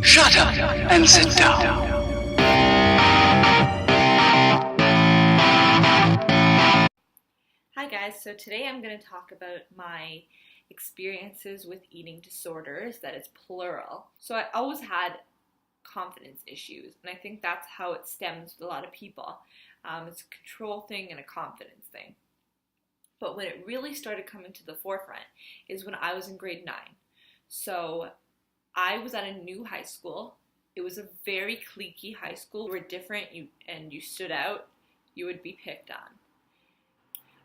Shut up and sit down. Hi guys, so today I'm going to talk about my experiences with eating disorders, that is plural. So I always had confidence issues, and I think that's how it stems with a lot of people. It's a control thing and a confidence thing. But when it really started coming to the forefront is when I was in grade 9. So I was at a new high school. It was a very cliquey high school. You were different and you stood out, you would be picked on.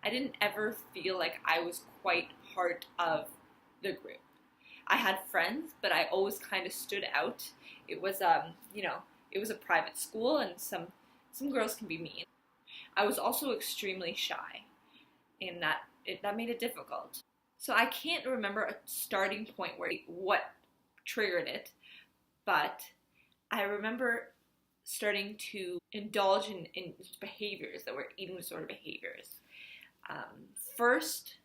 I didn't ever feel like I was quite part of the group. I had friends, but I always kind of stood out. It was, it was a private school, and some girls can be mean. I was also extremely shy, and that made it difficult. So I can't remember a starting point what triggered it, but I remember starting to indulge in behaviors that were eating disorder behaviors. First,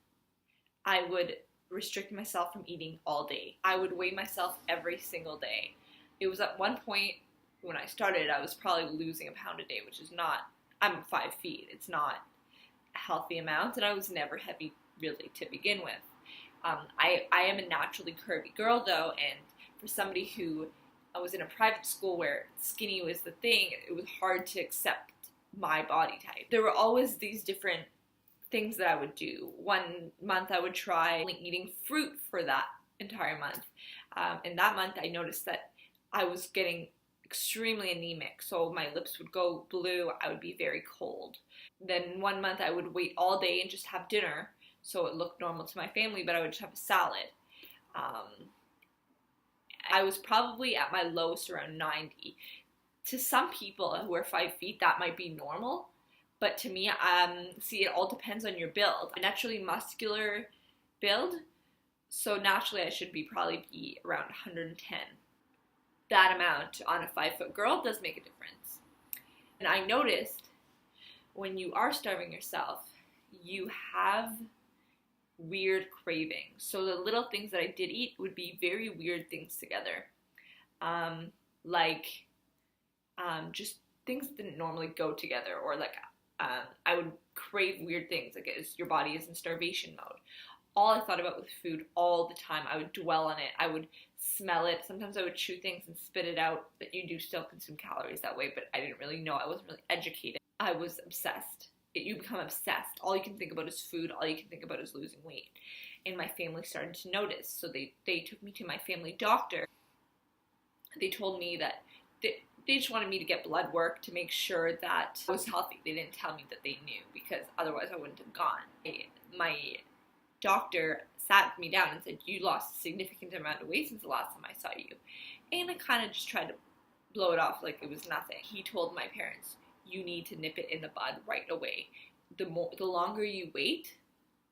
I would restrict myself from eating all day. I would weigh myself every single day. It was at one point when I started, I was probably losing a pound a day, which is not, I'm 5 feet, it's not a healthy amount, and I was never heavy really to begin with. I am a naturally curvy girl though, and for somebody who was in a private school where skinny was the thing, it was hard to accept my body type. There were always these different things that I would do. One month I would try eating fruit for that entire month. And that month I noticed that I was getting extremely anemic, so my lips would go blue, I would be very cold. Then one month I would wait all day and just have dinner, so it looked normal to my family, but I would just have a salad. I was probably at my lowest around 90. To some people who are 5 feet, that might be normal. But to me, it all depends on your build. I'm naturally muscular build, so naturally I should probably be around 110. That amount on a 5-foot girl does make a difference. And I noticed when you are starving yourself, you have weird cravings. So the little things that I did eat would be very weird things together. Just things that didn't normally go together, or I would crave weird things, like your body is in starvation mode. All I thought about was food all the time. I would dwell on it. I would smell it. Sometimes I would chew things and spit it out, but you do still consume calories that way, but I didn't really know. I wasn't really educated. I was obsessed. You become obsessed. All you can think about is food. All you can think about is losing weight. And my family started to notice, so they took me to my family doctor. They told me that they just wanted me to get blood work to make sure that I was healthy. They didn't tell me that they knew, because otherwise I wouldn't have gone. My doctor sat me down and said, "You lost a significant amount of weight since the last time I saw you." And I kind of just tried to blow it off like it was nothing. He told my parents, "You need to nip it in the bud right away. The longer you wait,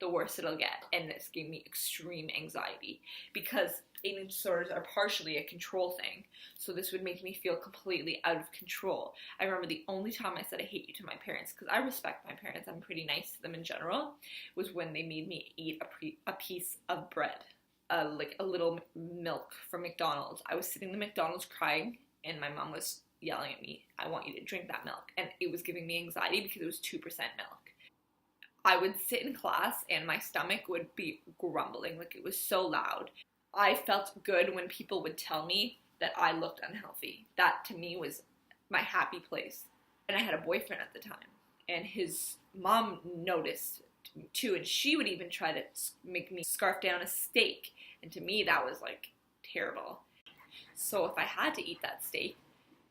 the worse it'll get." And this gave me extreme anxiety, because eating disorders are partially a control thing. So this would make me feel completely out of control. I remember the only time I said I hate you to my parents, because I respect my parents, I'm pretty nice to them in general, was when they made me eat a piece of bread, like a little milk from McDonald's. I was sitting in the McDonald's crying, and my mom was yelling at me, "I want you to drink that milk." And it was giving me anxiety because it was 2% milk. I would sit in class and my stomach would be grumbling, like it was so loud. I felt good when people would tell me that I looked unhealthy. That to me was my happy place. And I had a boyfriend at the time, and his mom noticed too, and she would even try to make me scarf down a steak. And to me, that was like terrible. So if I had to eat that steak,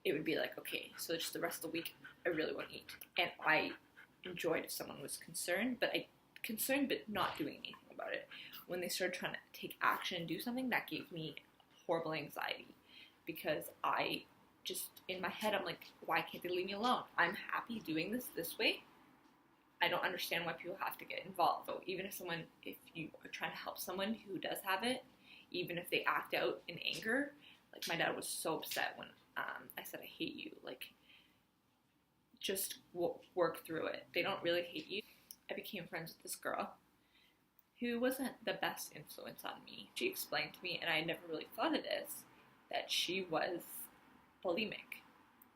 it would be like, okay, so just the rest of the week, I really want to eat. And I enjoyed if someone was concerned, but not doing anything about it. When they started trying to take action and do something, that gave me horrible anxiety, because I just, in my head, I'm like, why can't they leave me alone? I'm happy doing this way. I don't understand why people have to get involved. So even if you are trying to help someone who does have it, even if they act out in anger, like my dad was so upset when I said, "I hate you." Like, just work through it. They don't really hate you. I became friends with this girl who wasn't the best influence on me. She explained to me, and I had never really thought of this, that she was bulimic.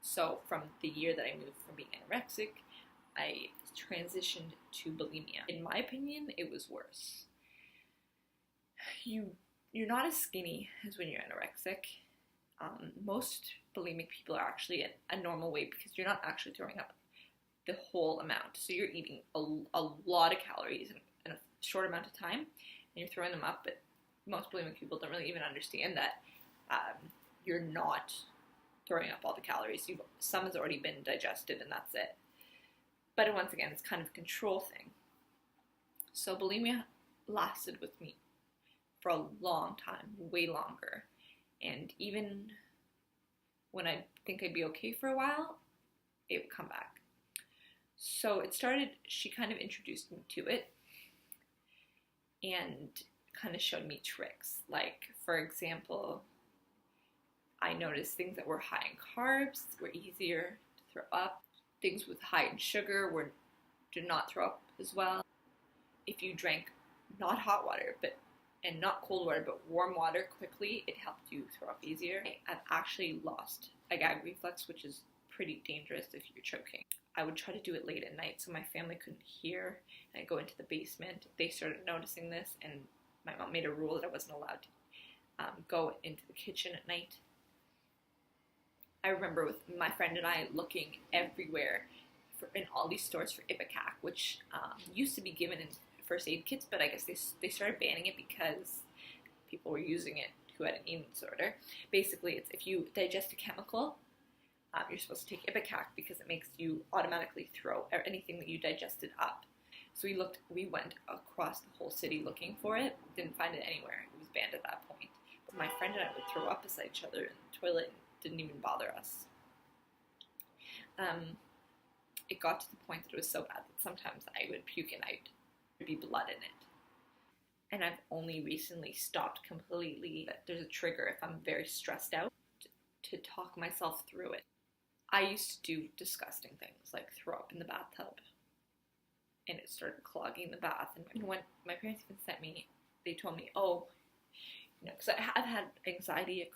So from the year that I moved from being anorexic, I transitioned to bulimia. In my opinion, it was worse. You're not as skinny as when you're anorexic. Most bulimic people are actually at a normal weight because you're not actually throwing up the whole amount. So you're eating a lot of calories in a short amount of time, and you're throwing them up. But most bulimic people don't really even understand that you're not throwing up all the calories. Some has already been digested, and that's it. But once again, it's kind of a control thing. So bulimia lasted with me for a long time, way longer. And even when I think I'd be okay for a while, it would come back. So it started, she kind of introduced me to it and kind of showed me tricks. Like, for example, I noticed things that were high in carbs were easier to throw up. Things with high in sugar did not throw up as well. If you drank not hot water, and not cold water, but warm water quickly, it helped you throw up easier. I've actually lost a gag reflex, which is pretty dangerous if you're choking. I would try to do it late at night so my family couldn't hear, and I'd go into the basement. They started noticing this, and my mom made a rule that I wasn't allowed to go into the kitchen at night. I remember with my friend and I looking everywhere in all these stores for Ipecac, which used to be given in first aid kits, but I guess they started banning it because people were using it who had an eating disorder. Basically, it's if you digest a chemical, you're supposed to take Ipecac because it makes you automatically throw anything that you digested up. So we went across the whole city looking for it, didn't find it anywhere. It was banned at that point. But my friend and I would throw up beside each other in the toilet and it didn't even bother us. It got to the point that it was so bad that sometimes I would puke and there'd be blood in it. And I've only recently stopped completely. There's a trigger if I'm very stressed out to talk myself through it. I used to do disgusting things like throw up in the bathtub, and it started clogging the bath. And when my parents even sent me, they told me, because I have had anxiety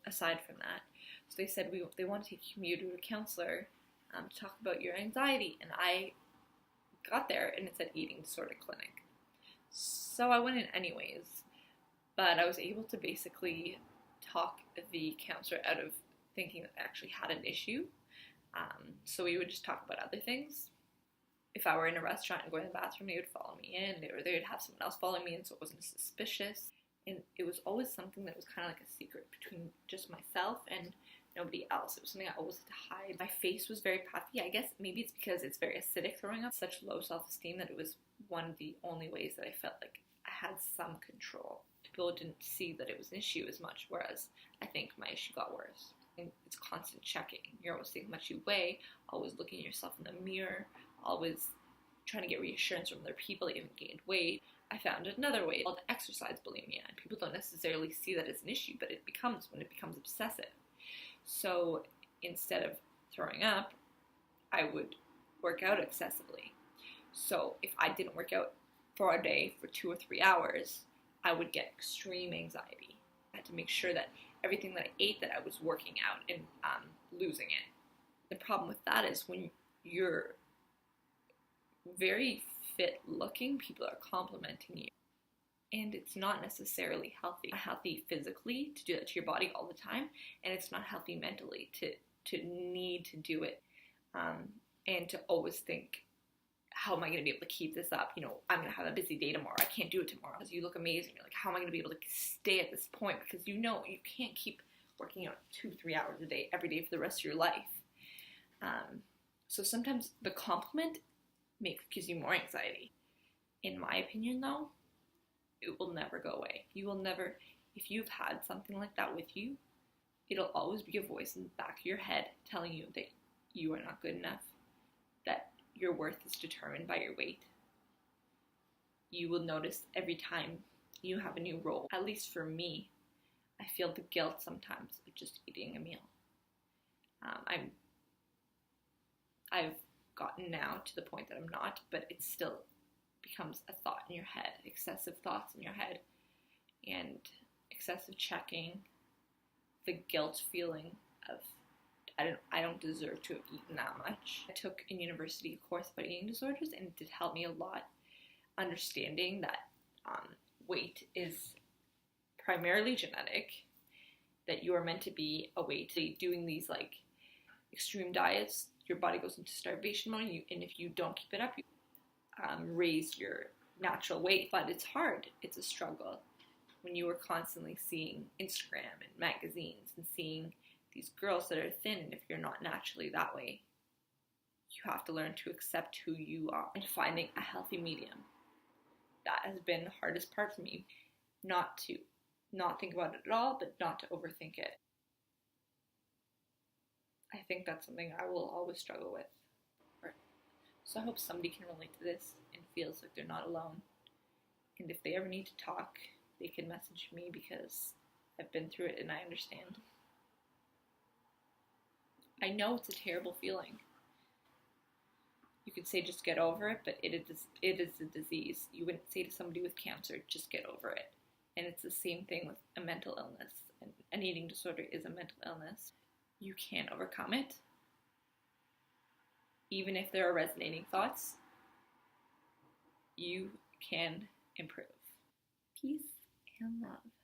aside from that. So they said they want to take you to a counselor to talk about your anxiety. And I got there and it said eating disorder clinic. So I went in anyways, but I was able to basically talk the counselor out of thinking that I actually had an issue. So we would just talk about other things. If I were in a restaurant and going to the bathroom, they would follow me in, or they would have someone else follow me in so it wasn't suspicious. And it was always something that was kind of like a secret between just myself and nobody else. It was something I always had to hide. My face was very puffy. I guess maybe it's because it's very acidic throwing up. Such low self-esteem that it was one of the only ways that I felt like I had some control. People didn't see that it was an issue as much, whereas I think my issue got worse. And it's constant checking. You're always seeing how much you weigh, always looking at yourself in the mirror, always trying to get reassurance from other people that you haven't gained weight. I found another way called exercise bulimia, and people don't necessarily see that as an issue, but it becomes when it becomes obsessive. So instead of throwing up, I would work out excessively. So if I didn't work out for a day for 2 or 3 hours, I would get extreme anxiety. I had to make sure that everything that I ate, that I was working out and losing it. The problem with that is when you're very fit looking, people are complimenting you. And it's not necessarily healthy. It's not healthy physically to do that to your body all the time, and it's not healthy mentally to need to do it and to always think, how am I going to be able to keep this up? I'm going to have a busy day tomorrow. I can't do it tomorrow because you look amazing. You're like, how am I going to be able to stay at this point? Because you can't keep working out 2-3 hours a day every day for the rest of your life. So sometimes the compliment gives you more anxiety. In my opinion, though, it will never go away. You will never, if you've had something like that with you, it'll always be a voice in the back of your head telling you that you are not good enough, that your worth is determined by your weight. You will notice every time you have a new role. At least for me, I feel the guilt sometimes of just eating a meal. I've gotten now to the point that I'm not, but it still becomes a thought in your head, excessive thoughts in your head, and excessive checking, the guilt feeling of I don't deserve to have eaten that much. I took in university a course about eating disorders, and it did help me a lot understanding that weight is primarily genetic, that you are meant to be a weight. Doing these like extreme diets, your body goes into starvation mode, and if you don't keep it up, you raise your natural weight. But it's hard. It's a struggle when you are constantly seeing Instagram and magazines and seeing these girls that are thin, and if you're not naturally that way, you have to learn to accept who you are and finding a healthy medium. That has been the hardest part for me. Not think about it at all, but not to overthink it. I think that's something I will always struggle with. So I hope somebody can relate to this and feels like they're not alone. And if they ever need to talk, they can message me because I've been through it and I understand. I know it's a terrible feeling. You could say just get over it, but it is a disease. You wouldn't say to somebody with cancer, just get over it. And it's the same thing with a mental illness. And an eating disorder is a mental illness. You can overcome it. Even if there are resonating thoughts, you can improve. Peace and love.